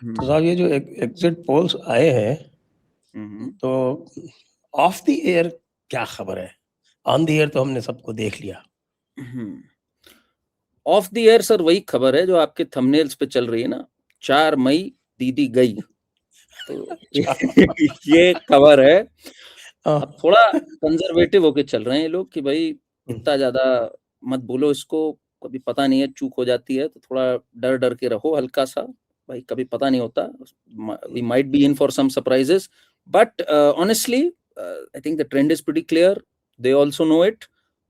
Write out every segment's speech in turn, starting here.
तो साहब ये जो एग्जिट पोल्स आए हैं, तो ऑफ द एयर क्या खबर है? ऑन द एयर तो हमने सबको देख लिया। ऑफ द एयर सर वही खबर है जो आपके थंबनेल्स पे चल रही है ना, 4 मई दीदी गई। तो ये खबर है। अब थोड़ा कंजर्वेटिव होके चल रहे हैं ये लोग कि भाई इतना ज्यादा मत बोलो इसको, कभी पता नहीं है चूक हो जाती है, तो थोड़ा डर डर के रहो हल्का सा, भाई कभी पता नहीं होता, we might be in for some surprises, but honestly I think the trend is pretty clear, they also know it.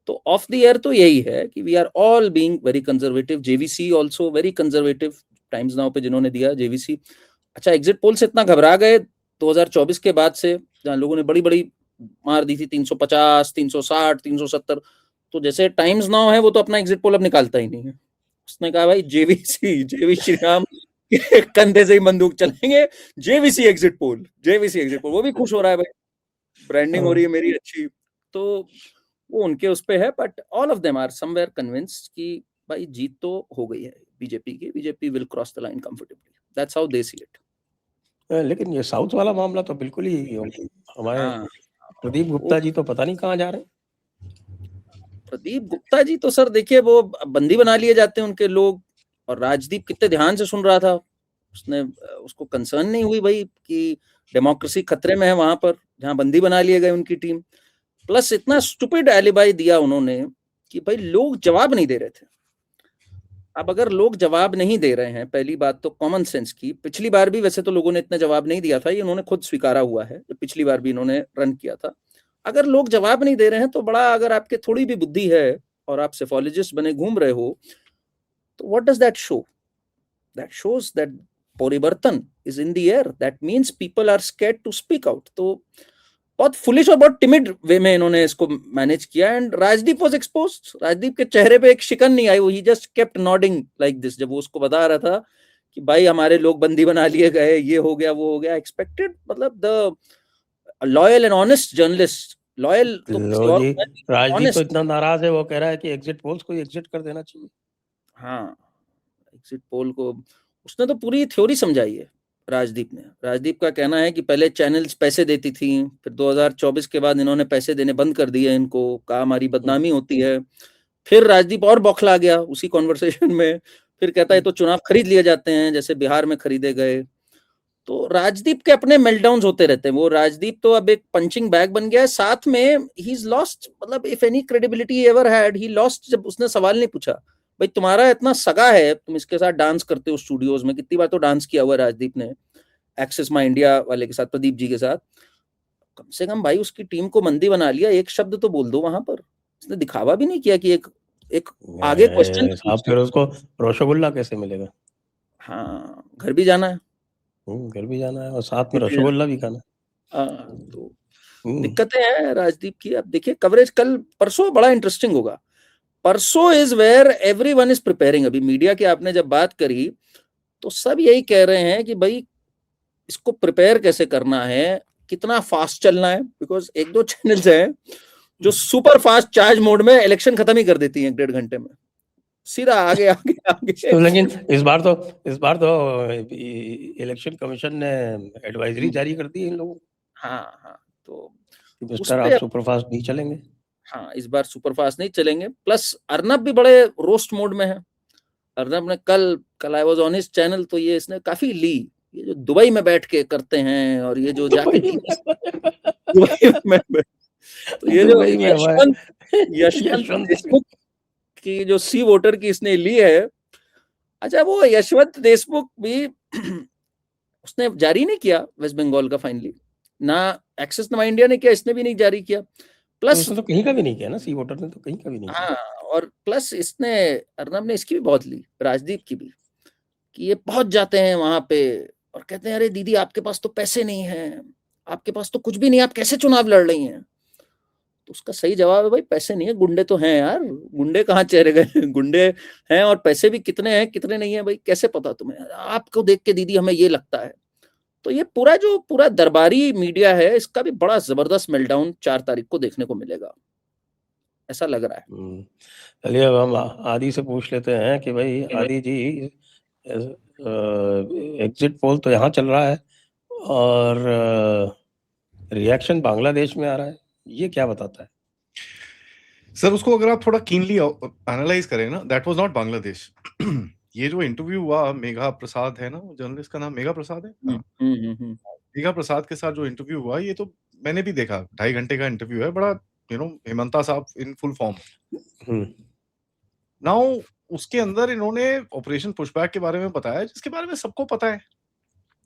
तो ऑफ द एयर तो यही है कि we are all being very conservative, JVC also very conservative, Times Now पे जिन्होंने दिया JVC. अच्छा, exit poll से इतना घबरा गए 2024 के बाद से, जहां लोगों ने बड़ी बड़ी मार दी थी 350, 360, 370, तो जैसे टाइम्स नाउ है वो तो अपना एग्जिट पोल अब निकालता ही नहीं है। उसने कहा भाई जेवीसी, जेवी श्री राम के कंधे से ही बंदूक चलेंगे, JVC exit poll, JVC exit poll. वो भी खुश हो रहा है भाई, ब्रांडिंग हो रही है मेरी अच्छी। तो वो उनके उस पे है, but all of them are somewhere convinced कि भाई जीत तो हो गई है बीजेपी की, BJP will cross the line comfortably, that's how they see it. लेकिन ये साउथ वाला मामला तो बिल्कुल ही, हमारे प्रदीप गुप्ता जी तो पता नहीं कहाँ जा रहे हैं। प्रदीप गुप्ता जी तो सर देखिए वो बंदी बना लिए जाते हैं उनके लोग, और राजदीप कितने ध्यान से सुन रहा था, उसने उसको कंसर्न नहीं हुई भाई कि डेमोक्रेसी खतरे में है वहां पर जहां बंदी बना लिए गए उनकी टीम। प्लस इतना स्टूपिड एलिबाई दिया उन्होंने कि भाई लोग जवाब नहीं दे रहे थे। अब अगर लोग जवाब नहीं दे रहे हैं, पहली बात तो कॉमन सेंस की, पिछली बार भी वैसे तो लोगों ने इतना जवाब नहीं दिया था, ये उन्होंने खुद स्वीकारा हुआ है, पिछली बार भी इन्होंने रन किया था। अगर लोग जवाब नहीं दे रहे हैं तो बड़ा, अगर आपके थोड़ी भी बुद्धि है और आप सेफोलॉजिस्ट बने घूम रहे हो, तो what does that show? That shows that परिवर्तन is in the air, that means people are scared to speak out. तो बहुत फुलिश और बहुत टिमिड वे में इन्होंने इसको मैनेज किया, and Rajdeep was exposed. Rajdeep के चेहरे पे एक शिकन नहीं आई, वो he just kept nodding like this, जब वो उसको बता रहा था कि भाई हमारे लोग बंदी बना लिए गए, ये हो गया वो हो गया, एक्सपेक्टेड, मतलब the loyal and honest journalist, loyal तो किसी लो और जी, राजदीप तो ऑनेस्ट। इतना नाराज है, वो कह रहा है कि एग्जिट पोल्स को एग्जिट कर देना चाहिए। हाँ, एग्जिट पोल को उसने तो पूरी थ्योरी समझाई है राजदीप ने। राजदीप का कहना है कि पहले चैनल्स पैसे देती थी, फिर 2024 के बाद इन्होंने पैसे देने बंद कर दिए, इनको कहा हमारी बदनामी होती है। फिर राजदीप और बौखला गया उसी कॉन्वर्सेशन में, फिर कहता है तो चुनाव खरीद लिए जाते हैं जैसे बिहार में खरीदे गए। तो राजदीप के अपने मेल्टडाउन्स होते रहते हैं, वो राजदीप तो अब एक पंचिंग बैग बन गया है, साथ में ही इज लॉस्ट, मतलब if any credibility ever had he lost, जब उसने सवाल नहीं पूछा भाई तुम्हारा इतना सगा है, तुम इसके साथ डांस करते हो स्टूडियोज में, कितनी बार तो डांस किया हुआ है राजदीप ने एक्सेस माई इंडिया वाले के साथ, प्रदीप जी के साथ, कम से कम भाई उसकी टीम को बंदी बना लिया, एक शब्द तो बोल दो वहां पर। उसने दिखावा भी नहीं किया कि एक आगे क्वेश्चन साहब फिर उसको रसगुल्ला कैसे मिलेगा? हाँ, घर भी जाना है, घर भी जाना है और साथ में रसगुल्ला भी खाना। तो दिक्कतें हैं राजदीप की। अब देखिए कवरेज कल परसों बड़ा इंटरेस्टिंग होगा। परसों is where everyone is preparing. अभी मीडिया की आपने जब बात करी तो सब यही कह रहे हैं कि भाई इसको प्रिपेयर कैसे करना है, कितना फास्ट चलना है, बिकॉज एक दो चैनल्स हैं जो सुपर फास्ट चार्ज मोड में इलेक्शन खत्म ही कर देती हैं 1.5 घंटे में, सीधा आगे आगे आगे। तो लेकिन इस बार तो इलेक्शन कमीशन ने एडवाइजरी जारी कर दी है इन लोगों को हाँ हाँ, तो कि उस मिस्टर आप पे सुपरफास्ट नहीं चलेंगे। हाँ, इस बार सुपरफास्ट नहीं चलेंगे। प्लस अर्नब भी बड़े रोस्ट मोड में है। अर्नब ने कल I was on his channel, तो ये इसने काफी ली, ये जो दुबई में बैठ के करते हैं और ये जो जाके दुबई में तो ये जो दुबई में हमारे यशवंत यशवंत देशमुख की जो सी वोटर की इसने ली है। अच्छा, वो यशवंत देशमुख भी उसने जारी नहीं किया वेस्ट बंगाल का फाइनली, ना एक्सेस नवा इंडिया ने किया, इसने भी नहीं जारी किया। तो प्लस उसने तो कहीं का भी नहीं किया ना, सी वोटर ने तो कहीं का भी नहीं किया। हाँ, और प्लस इसने, अर्नब ने इसकी भी बहुत ली, राजदीप की भी, कि ये पहुंच जाते हैं वहां पे और कहते हैं अरे दीदी आपके पास तो पैसे नहीं है, आपके पास तो कुछ भी नहीं, आप कैसे चुनाव लड़ रही हैं? तो उसका सही जवाब है भाई पैसे नहीं है, गुंडे तो हैं यार, गुंडे कहाँ चेहरे गए, गुंडे हैं, और पैसे भी कितने हैं कितने नहीं है भाई कैसे पता तुम्हें, आपको देख के दीदी हमें ये लगता है। तो ये पूरा दरबारी मीडिया है, इसका भी बड़ा जबरदस्त मेल्टडाउन 4 तारीख को देखने को मिलेगा, ऐसा लग रहा है। चलिए अब हम आदि से पूछ लेते हैं कि भाई आदि जी, एग्जिट पोल तो यहाँ चल रहा है और रिएक्शन बांग्लादेश में आ रहा है, ये क्या बताता है? सर उसको अगर आप थोड़ा कीनली एनालाइज करें ना, दैट वाज नॉट बांग्लादेश। ये जो इंटरव्यू हुआ मेघा प्रसाद है ना, जर्नलिस्ट का नाम मेघा प्रसाद है, मेघा प्रसाद के साथ जो इंटरव्यू हुआ, ये तो मैंने भी देखा, 2.5 घंटे का इंटरव्यू है, बड़ा हेमंता साहब इन फुल फॉर्म। नाउ उसके अंदर इन्होंने ऑपरेशन पुशबैक के बारे में बताया, जिसके बारे में सबको पता है,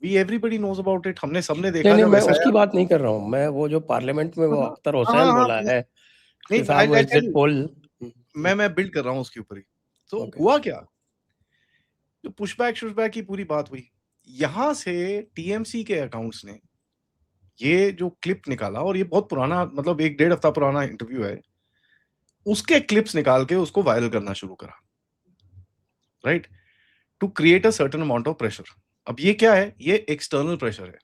we everybody knows about it, हमने सबने देखा। नहीं, मैं उसकी बात नहीं कर रहा हूँ, मैं वो जो पार्लियामेंट में वो अख्तर हुसैन बोला है कि साहब वो एग्जिट पोल, मैं बिल्ड कर रहा हूँ उसके ऊपर ही। तो हुआ क्या, जो पुशबैक की पूरी बात हुई, यहां से टीएमसी के अकाउंट्स ने ये जो क्लिप निकाला, और ये बहुत पुराना, मतलब 1-1.5 हफ्ता पुराना इंटरव्यू है, उसके क्लिप्स निकाल के उसको वायरल करना शुरू करा, right, to create a certain amount of pressure. अब ये क्या है, ये एक्सटर्नल प्रेशर है,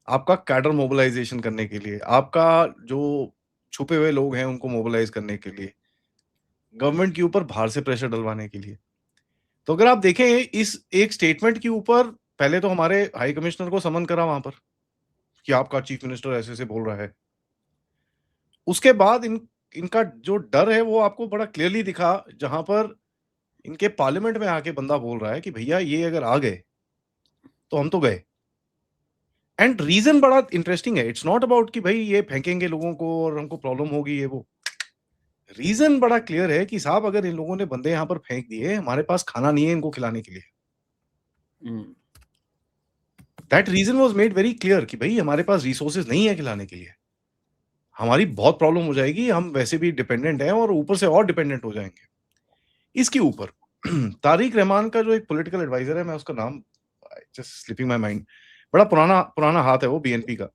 आपका कैडर मोबिलाइजेशन करने के लिए, आपका जो छुपे हुए लोग हैं उनको मोबिलाइज करने के लिए, गवर्नमेंट के ऊपर बाहर से प्रेशर डलवाने के लिए। तो अगर आप देखें इस एक स्टेटमेंट के ऊपर, पहले तो हमारे हाई कमिश्नर को समन करा वहां पर कि आपका चीफ मिनिस्टर ऐसे ऐसे बोल रहा है। उसके बाद इनका जो डर है वो आपको बड़ा क्लियरली दिखा, जहां पर इनके पार्लियामेंट में आके बंदा बोल रहा है कि भैया ये अगर आ गए तो हम तो गए। एंड रीजन बड़ा इंटरेस्टिंग है, इट्स नॉट अबाउट कि भाई ये फेंकेंगे लोगों को और हमको प्रॉब्लम होगी ये वो। रीजन बड़ा क्लियर है कि साहब अगर इन लोगों ने बंदे यहाँ पर फेंक दिए, हमारे पास खाना नहीं है इनको खिलाने के लिए। That reason was made very clear कि भाई हमारे पास रिसोर्सेज नहीं है खिलाने के लिए, हमारी बहुत प्रॉब्लम हो जाएगी, हम वैसे भी डिपेंडेंट हैं और ऊपर से और डिपेंडेंट हो जाएंगे। इसके ऊपर तारिक रहमान का जो एक पॉलिटिकल एडवाइजर है, मैं उसका नाम जस्ट स्लिपिंग माय माइंड, बड़ा पुराना हाथ है वो बीएनपी का।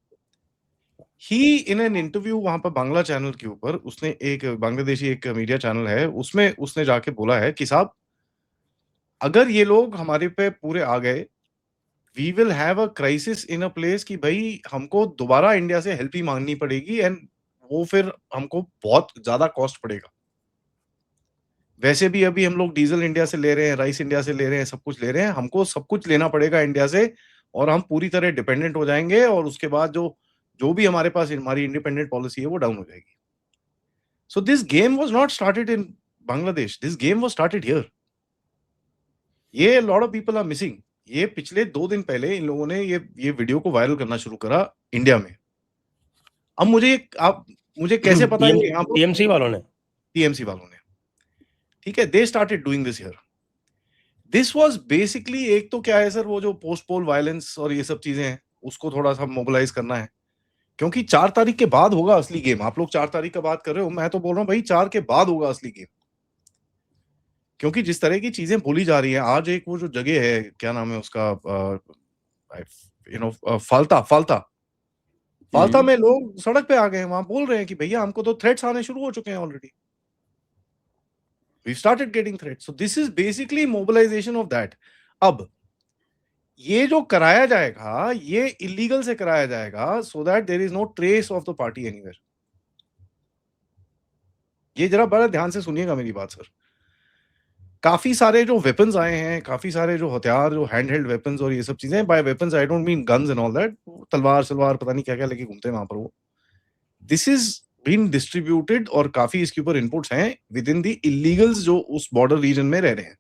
ही इन एन इंटरव्यू वहां पर बांग्ला चैनल के ऊपर, उसने एक बांग्लादेशी एक मीडिया चैनल है, उसमें उसने जाके बोला है कि साहब अगर ये लोग हमारे पे पूरे आ गए, we will have a crisis in a place, कि भाई हमको दोबारा इंडिया से हेल्प ही मांगनी पड़ेगी, एंड वो फिर हमको बहुत ज्यादा कॉस्ट पड़ेगा। वैसे भी अभी हम लोग डीजल इंडिया से ले रहे हैं, राइस इंडिया से ले रहे हैं, सब कुछ ले रहे हैं, हमको सब कुछ लेना पड़ेगा इंडिया से, और हम पूरी तरह डिपेंडेंट हो जाएंगे, और उसके बाद जो भी हमारे पास हमारी इंडिपेंडेंट पॉलिसी है वो डाउन हो जाएगी। So this game was not started in Bangladesh, this game was started here. ये lot of people are missing. ये पिछले 2 दिन पहले इन लोगों ने ये वीडियो को वायरल करना शुरू करा इंडिया में। अब मुझे कैसे पता है यहाँ पर टीएमसी वालों ने, ठीक है, they started doing this here. This was basically, एक तो क्या है सर, वो जो पोस्ट पोल वायलेंस और ये सब चीजें हैं, उसको थोड़ा सा मोबिलाइज करना है, क्योंकि 4 तारीख के बाद होगा असली गेम। आप लोग 4 तारीख का बात कर रहे हो, मैं तो बोल रहा हूँ भाई 4 के बाद होगा असली गेम, क्योंकि जिस तरह की चीजें बोली जा रही हैं आज, एक वो जो जगह है, क्या नाम है उसका, फाल्ता में लोग सड़क पे आ गए हैं, वहां बोल रहे हैं कि भैया हमको तो थ्रेट्स आने शुरू हो चुके हैं already, we started getting threats. So this is basically mobilisation of that. अब ये जो कराया जाएगा, ये इलीगल से कराया जाएगा, so that there is no trace of the party anywhere. ये जरा बड़ा ध्यान से सुनिएगा मेरी बात सर। काफी सारे जो वेपन्स आए हैं, काफी सारे जो हथियार, जो हैंड हेल्ड वेपन्स और ये सब चीजें, by weapons I don't mean guns and all that, तलवार सलवार पता नहीं क्या क्या लेके घूमते हैं वहां पर वो, दिस इज बीन डिस्ट्रीब्यूटेड, और काफी इसके ऊपर इनपुट्स हैं विद इन द इलीगल्स जो उस बॉर्डर रीजन में रह रहे हैं।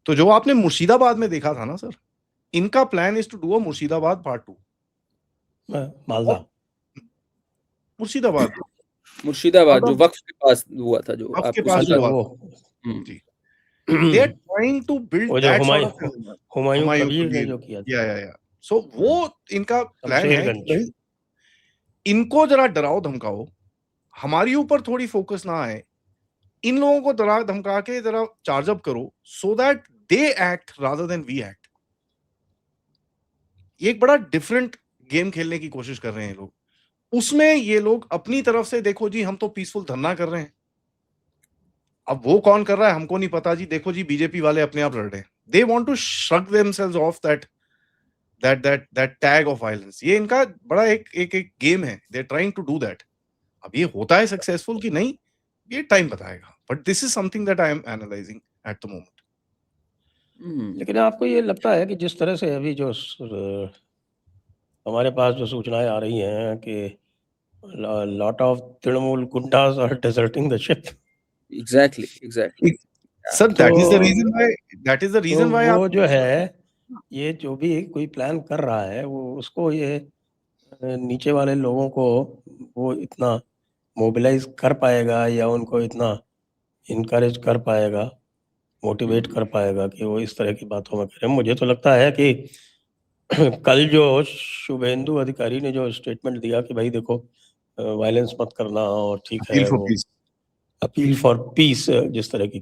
तो जो आपने मुर्शिदाबाद में देखा था ना सर, इनका plan is to do a Murshidabad part 2। Malda, Murshidabad जो वक्फ के पास हुआ था, जो वक्फ के पास हुआ जी। They are trying to build that sort of Humayun Kabir ने जो किया था। या सो वो इनका प्लान है कि भाई इनको जरा डराओ धमकाओ, हमारी ऊपर थोड़ी फोकस ना आए, इन लोगों को डरा धमका के जरा चार्ज अप करो, so that they act rather than we act. ये एक बड़ा डिफरेंट गेम खेलने की कोशिश कर रहे हैं लोग। उसमें ये लोग अपनी तरफ से, देखो जी हम तो पीसफुल धरना कर रहे हैं, अब वो कौन कर रहा है हमको नहीं पता जी, देखो जी बीजेपी वाले अपने आप लड़ रहे हैं, they want to shrug themselves off that tag of violence. ये इनका बड़ा एक गेम है, they are trying to do that. अब ये होता है सक्सेसफुल कि नहीं, ये टाइम बताएगा, but this is something that I am analysing at the moment. लेकिन आपको ये लगता है कि जिस तरह से अभी जो हमारे पास जो सूचनाएं आ रही हैं कि lot of Trinamool Gundas are deserting the ship. Exactly. Sir, that is the reason why. That is the reason why. वो जो है, ये जो भी कोई प्लान कर रहा है, वो उसको ये नीचे वाले लोगों को वो इतना मोबिलाइज कर पाएगा या उनको इतना इनकरेज कर पाएगा, मोटिवेट कर पाएगा कि वो इस तरह की बातों में करें। मुझे तो लगता है कि कल जो शुभेंदु अधिकारी ने जो स्टेटमेंट दिया कि भाई देखो वायलेंस मत करना और ठीक है, वो अपील फॉर पीस जिस तरह की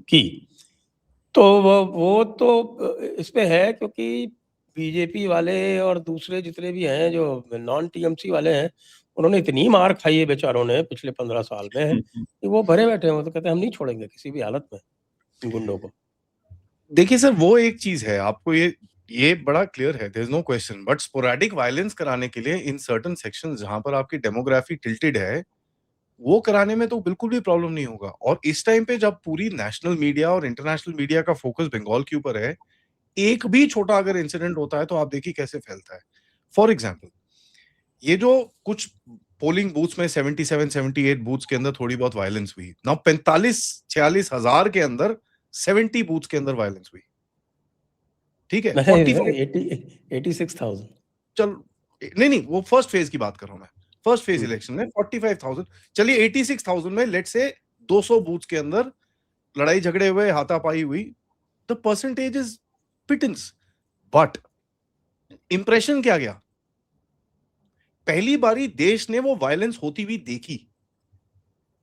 तो वो तो इस पे है, क्योंकि बीजेपी वाले और दूसरे जितने भी हैं जो नॉन टीएमसी वाले हैं, उन्होंने इतनी मार खाई है बेचारों ने पिछले 15 साल में कि वो भरे बैठे हैं। वो तो कहते हैं हम नहीं छोड़ेंगे किसी भी हालत में गुंडों को। देखिए सर, वो एक चीज है, आपको ये बड़ा क्लियर है, there is no question, but sporadic violence कराने के लिए इन सर्टेन सेक्शंस जहां पर आपकी डेमोग्राफी टिल्टेड है, वो कराने में तो बिल्कुल भी प्रॉब्लम नहीं होगा। और इस टाइम पे जब पूरी नेशनल मीडिया और इंटरनेशनल मीडिया का फोकस बंगाल के ऊपर है, एक भी छोटा अगर इंसिडेंट होता है तो आप देखिए कैसे फैलता है। फॉर एग्जाम्पल, ये जो कुछ पोलिंग बूथ्स में 77-78 बूथ्स के अंदर थोड़ी बहुत वायलेंस हुई, ना 45-46 हजार के अंदर 70 बूथ्स के अंदर वायलेंस हुई, ठीक है। 86,000 चल नहीं, वो फर्स्ट फेज की बात कर रहा हूं मैं। फर्स्ट फेज इलेक्शन में 45,000, चलिए 86,000 में लेट से 200 बूथ के अंदर लड़ाई झगड़े हुए, हाथापाई हुई, the percentage is pittance, but impression क्या गया? पहली बारी देश ने वो वायलेंस होती हुई देखी।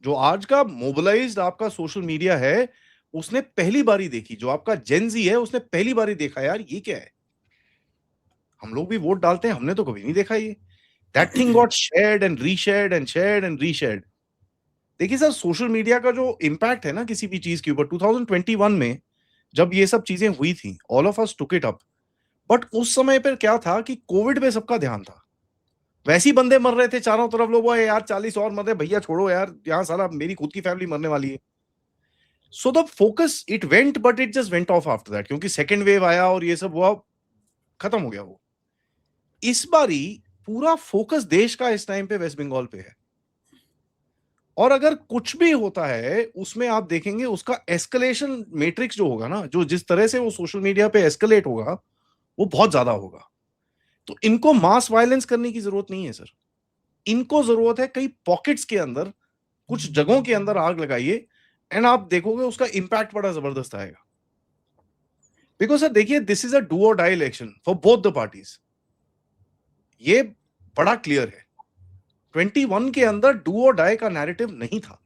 जो आज का मोबिलाइज्ड आपका सोशल मीडिया है, उसने पहली बारी देखी। जो आपका जेनजी है, उसने पहली बारी देखा, यार ये क्या है, हम लोग भी वोट डालते हैं, हमने तो कभी नहीं देखा ये। That thing got shared and reshared and shared and reshared. देखिए सर, सोशल मीडिया का जो इम्पैक्ट है ना किसी भी चीज के ऊपर, 2021 में जब ये सब चीजें हुई थी, all of us took it up, but उस समय पर क्या था कि कोविड पे सबका ध्यान था, वैसे ही बंदे मर रहे थे चारों तरफ, लोग यार 40 और मर रहे, भैया छोड़ो यार, यहाँ साला मेरी खुद की फैमिली मरने वाली है। So the focus it went, but it just went of after that, क्योंकि सेकेंड वेव आया और ये सब हुआ, खत्म हो गया वो। इस बारी पूरा फोकस देश का इस टाइम पे वेस्ट बंगाल पे है, और अगर कुछ भी होता है उसमें आप देखेंगे उसका एस्केलेशन मैट्रिक्स जो होगा ना, जो जिस तरह से वो सोशल मीडिया पे एस्केलेट होगा, वो बहुत ज्यादा होगा। तो इनको मास वायलेंस करने की जरूरत नहीं है सर, इनको जरूरत है कई पॉकेट्स के अंदर, कुछ जगहों के अंदर आग लगाइए, एंड आप देखोगे उसका इंपैक्ट बड़ा जबरदस्त आएगा। बिकॉज सर देखिए, this is a do or die election for both the parties, ये बड़ा क्लियर है। 21 के अंदर डू और डाई का नैरेटिव नहीं था।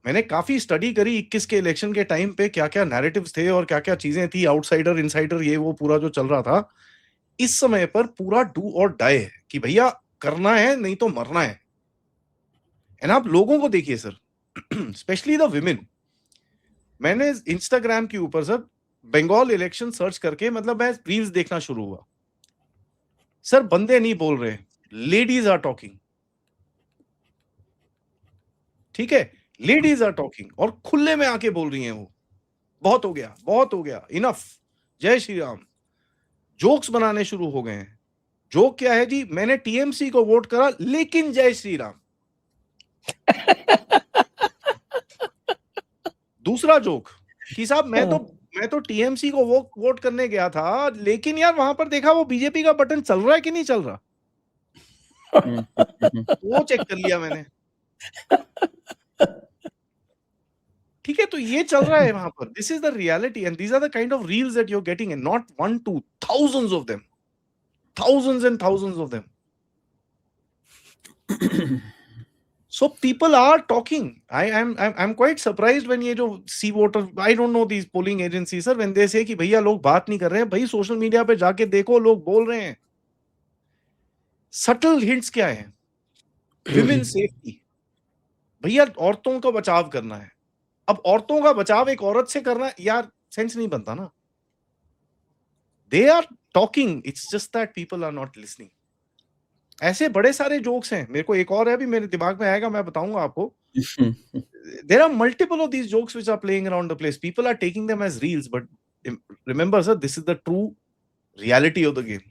मैंने काफी स्टडी करी 21 के इलेक्शन के टाइम पे क्या क्या नैरेटिव्स थे और क्या क्या चीजें थी, आउटसाइडर इनसाइडर, ये वो पूरा जो चल रहा था। इस समय पर पूरा डू और डाई है कि भैया करना है, नहीं तो मरना है। एंड आप लोगों को देखिए सर, स्पेशली द विमेन, मैंने इंस्टाग्राम के ऊपर सर बंगाल इलेक्शन सर्च करके, मतलब मैं रील्स देखना शुरू हुआ सर, बंदे नहीं बोल रहे, लेडीज आर टॉकिंग, ठीक है, लेडीज आर टॉकिंग, और खुले में आके बोल रही हैं वो, बहुत हो गया, बहुत हो गया, इनफ, जय श्री राम। जोक्स बनाने शुरू हो गए हैं। जोक क्या है जी, मैंने टीएमसी को वोट करा लेकिन जय श्री राम। दूसरा जोक कि साहब मैं तो टीएमसी को वोट करने गया था, लेकिन यार वहां पर देखा वो बीजेपी का बटन चल रहा है कि नहीं चल रहा, वो चेक कर लिया मैंने, ठीक है। तो ये चल रहा है वहां पर, this is the reality, and these are the kind of reels that you are getting, and not 1 2 thousands of them, thousands and thousands of them. So people are talking. I'm quite surprised when ये जो सी voter, I don't know these polling agencies sir, when they say कि भैया लोग बात नहीं कर रहे हैं, भाई सोशल मीडिया पे जाके देखो, लोग बोल रहे हैं। सटल हिंट्स क्या है? विमेन सेफ्टी, भैया औरतों का बचाव करना है। अब औरतों का बचाव एक औरत से करना, यार सेंस नहीं बनता ना। They are talking, it's just that people are not listening. ऐसे बड़े सारे जोक्स हैं, मेरे को एक और है अभी मेरे दिमाग में आएगा, मैं बताऊंगा आपको। There are multiple of these jokes which are playing around the place. People are taking them as reels, but remember sir, this is the true reality of the game.